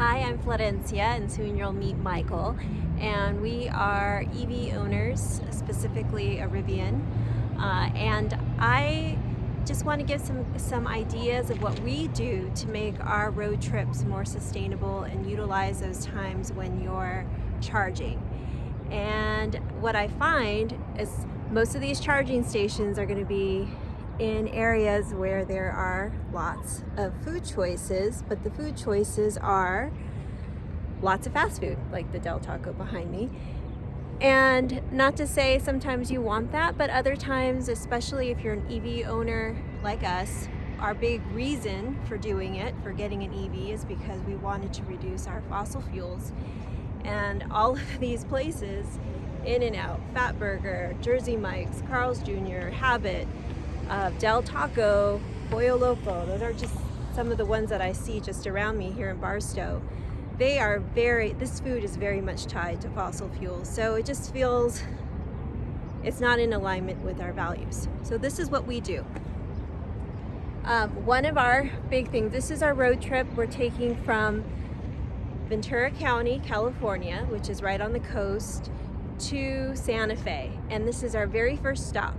Hi, I'm Florencia, and soon you'll meet Michael. And we are EV owners, specifically a Rivian. And I just want to give some ideas of what we do to make our road trips more sustainable and utilize those times when you're charging. And what I find is most of these charging stations are going to be in areas where there are lots of food choices, but the food choices are lots of fast food, like the Del Taco behind me. And not to say sometimes you want that, but other times, especially if you're an EV owner like us, our big reason for doing it, for getting an EV, is because we wanted to reduce our fossil fuels. And all of these places, In-N-Out, Fatburger, Jersey Mike's, Carl's Jr., Habit, Del Taco, Pollo Loco, those are just some of the ones that I see just around me here in Barstow. This food is very much tied to fossil fuels, so it just feels it's not in alignment with our values. So this is what we do. One of our big things, this is our road trip. We're taking from Ventura County, California, which is right on the coast, to Santa Fe, and this is our very first stop.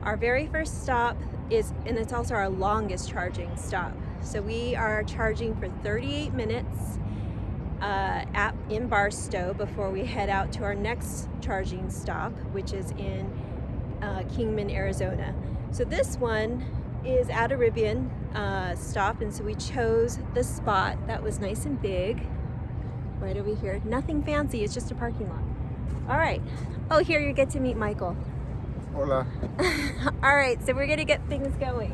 Our very first stop and it's also our longest charging stop. So we are charging for 38 minutes in Barstow before we head out to our next charging stop, which is in Kingman, Arizona. So this one is at a Rivian stop, and so we chose the spot that was nice and big, right over here. Nothing fancy, it's just a parking lot. All right. Oh, here you get to meet Michael. Hola. All right, so we're gonna get things going.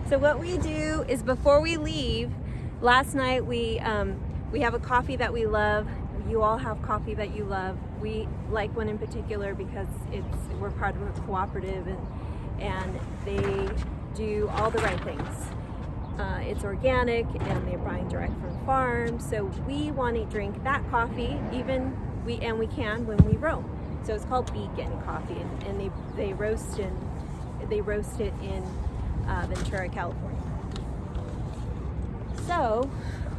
So what we do is before we leave, last night we have a coffee that we love. You all have coffee that you love. We like one in particular because we're part of a cooperative and they do all the right things. It's organic and they're buying direct from farms. So we want to drink that coffee we can when we roam. So it's called Beacon Coffee, and they roast it in Ventura, California. So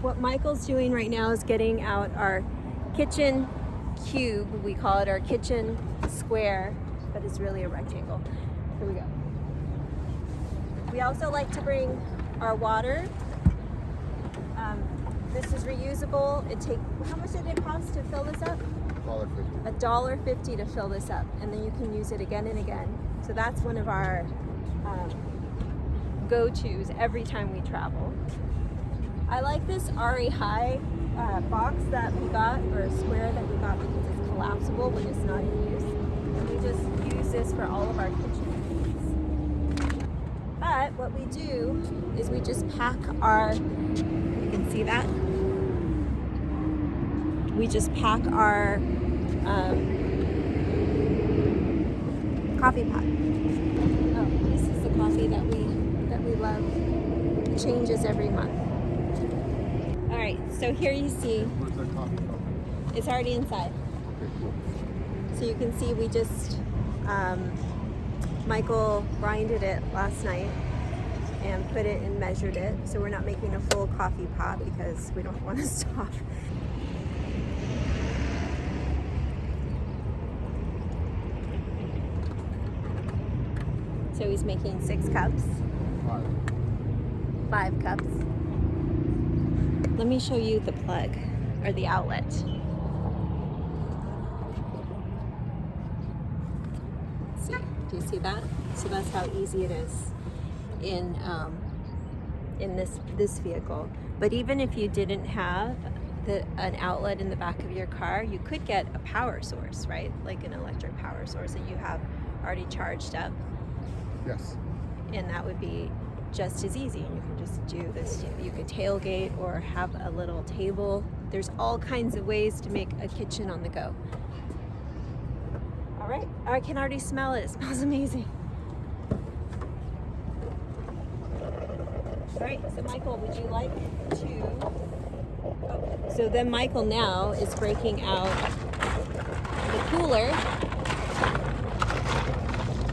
what Michael's doing right now is getting out our kitchen cube. We call it our kitchen square, but it's really a rectangle. Here we go. We also like to bring our water. This is reusable. How much did it cost to fill this up? $1.50. $1.50 to fill this up, and then you can use it again and again. So that's one of our go-tos every time we travel. I like this RE High box that we got, or a square that we got, because it's collapsible when it's not in use. And we just use this for all of our kitchen needs. But what we do is we just pack you can see that? We just pack our coffee pot. Oh, this is the coffee that we love. It changes every month. All right, so here you see. Where's the coffee from? It's already inside. Okay, cool. So you can see we just Michael grinded it last night and put it and measured it. So we're not making a full coffee pot because we don't want to stop. So he's making 6 cups. 5 cups. Let me show you the plug, or the outlet. See, do you see that? So that's how easy it is in this vehicle. But even if you didn't have an outlet in the back of your car, you could get a power source, right? Like an electric power source that you have already charged up. Yes. And that would be just as easy. You can just do this. You could tailgate or have a little table. There's all kinds of ways to make a kitchen on the go. All right, I can already smell it. It smells amazing. All right, so Michael, would you like to... Oh, so then Michael now is breaking out the cooler.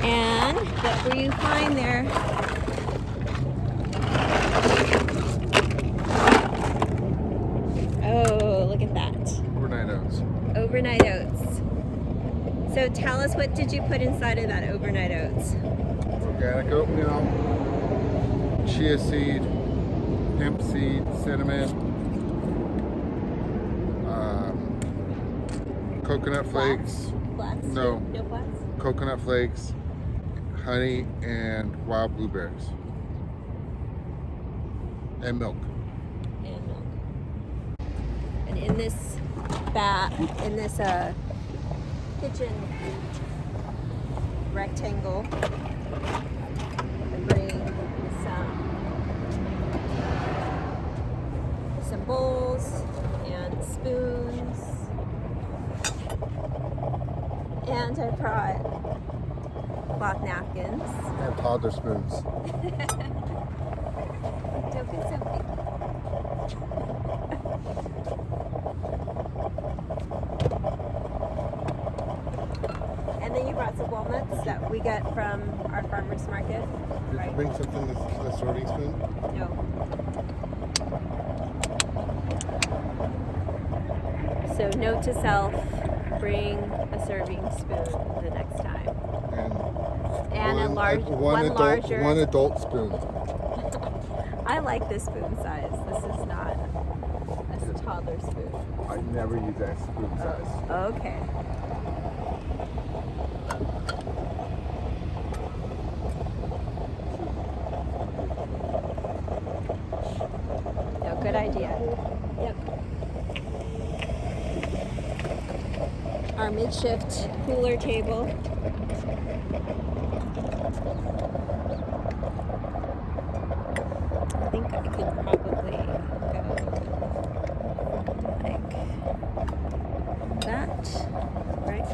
And what will you find there? Oh, overnight oats. So tell us, what did you put inside of that overnight oats? Organic oatmeal, chia seed, hemp seed, cinnamon, coconut flakes. Flax? No. No flax? Coconut flakes, honey, and wild blueberries. And milk. And milk. And in this kitchen rectangle, I bring some bowls and spoons, and I brought cloth napkins. And toddler spoons. Don't get so big. And then you brought some walnuts that we get from our farmer's market. Did you bring something that's a sorting spoon? No. So note to self, bring a serving spoon the next time. And One adult spoon. I like this spoon size. This is not a toddler spoon. I never use that spoon size. Okay. No, good idea. Yep. Our midshift cooler table. I think I could probably go like that, right?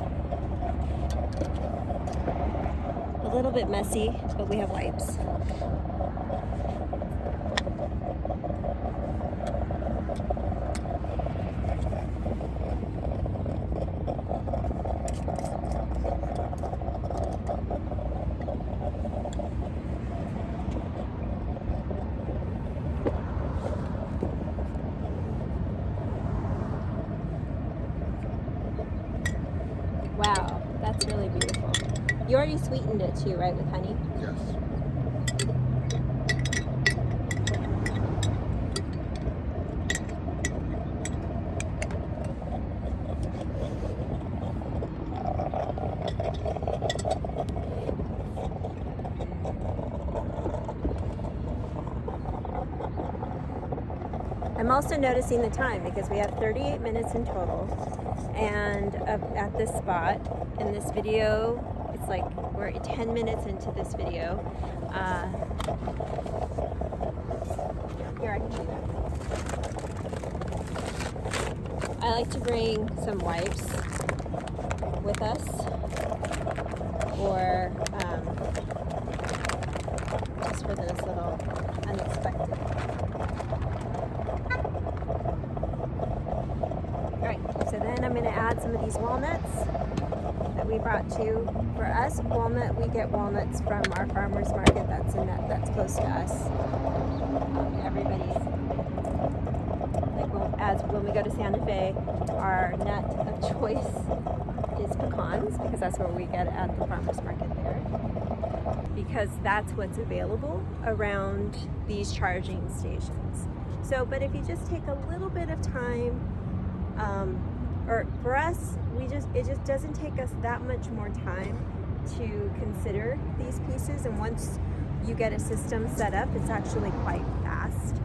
A little bit messy, but we have wipes. Wow, that's really beautiful. You already sweetened it too, right, with honey? Yes. I'm also noticing the time because we have 38 minutes in total, and at this spot in this video, it's like we're 10 minutes into this video. Here, I can do that. I like to bring some wipes with us, or just for those little unexpected. Alright, so then I'm going to add some of these walnuts that we brought too. For us, we get walnuts from our farmer's market that's that's close to us. Everybody's, like when we go to Santa Fe, our nut of choice is pecans, because that's where we get it at the farmer's market there. Because that's what's available around these charging stations. So, but if you just take a little bit of time, or for us, it just doesn't take us that much more time to consider these pieces. And once you get a system set up, it's actually quite fast.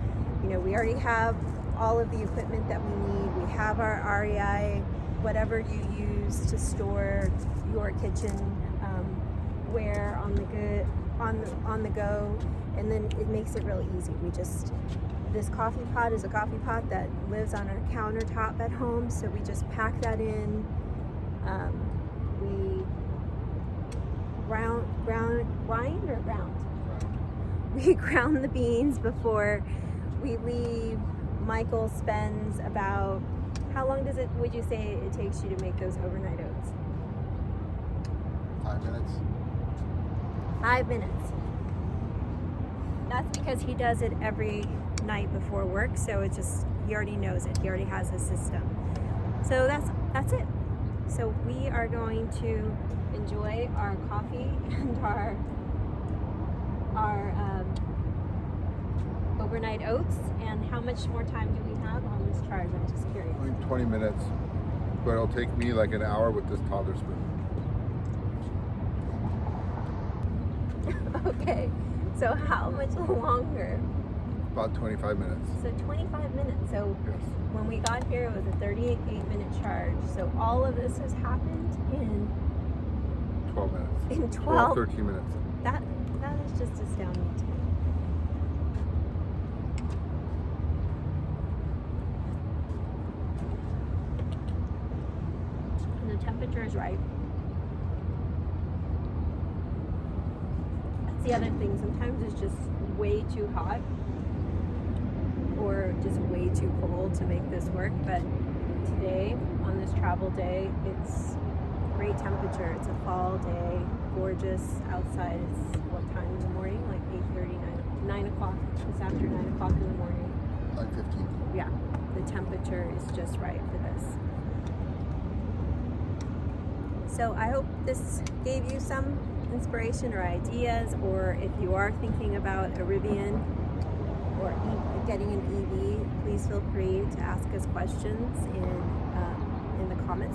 You know, we already have all of the equipment that we need. We have our REI, whatever you use to store your kitchen ware on the go, and then it makes it really easy. This coffee pot is a coffee pot that lives on our countertop at home, so we just pack that in. We We ground the beans before we leave. Michael spends about, how long would you say it takes you to make those overnight oats? 5 minutes. 5 minutes. That's because he does it every night before work, so he already knows it. He already has his system. So that's it. So we are going to enjoy our coffee and our overnight oats. And how much more time do we have on this charge? I'm just curious. Only 20 minutes, but it'll take me like an hour with this toddler spoon. Okay, so how much longer? About 25 minutes. So 25 minutes. So Yes. when we got here, it was a 38-minute charge. So all of this has happened in 12 minutes. in 12. 13 minutes. That is just astounding to me. And the temperature is right. That's the other thing. Sometimes it's just way too hot or just way too cold to make this work. But today, on this travel day, it's great temperature. It's a fall day, gorgeous outside. It's what time in the morning? Like 8:30, 9 o'clock. It's after 9 o'clock in the morning. 9:15. Yeah, the temperature is just right for this. So I hope this gave you some inspiration or ideas, or if you are thinking about a Rivian or getting an EV, please feel free to ask us questions in the comment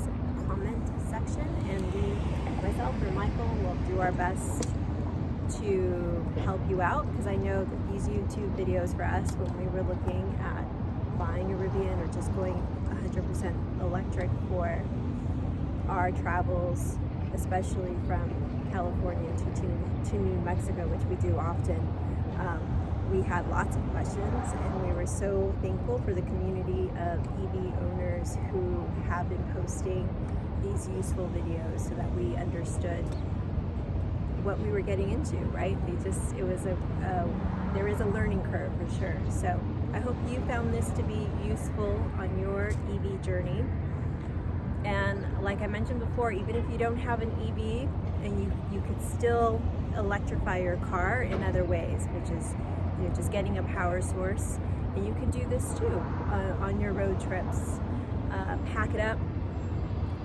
section, and we, myself or Michael, will do our best to help you out, because I know that these YouTube videos for us, when we were looking at buying a Rivian or just going 100% electric for our travels, especially from California to New Mexico, which we do often, we had lots of questions, and we were so thankful for the community of EV owners who have been posting these useful videos so that we understood what we were getting into, right? There is a learning curve for sure. So I hope you found this to be useful on your EV journey. And like I mentioned before, even if you don't have an EV, and you could still electrify your car in other ways, which is just getting a power source. And you can do this too on your road trips.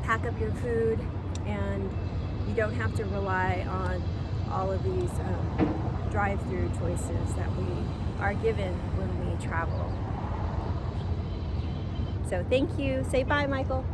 Pack up your food, and you don't have to rely on all of these drive-through choices that we are given when we travel. So thank you. Say bye, Michael.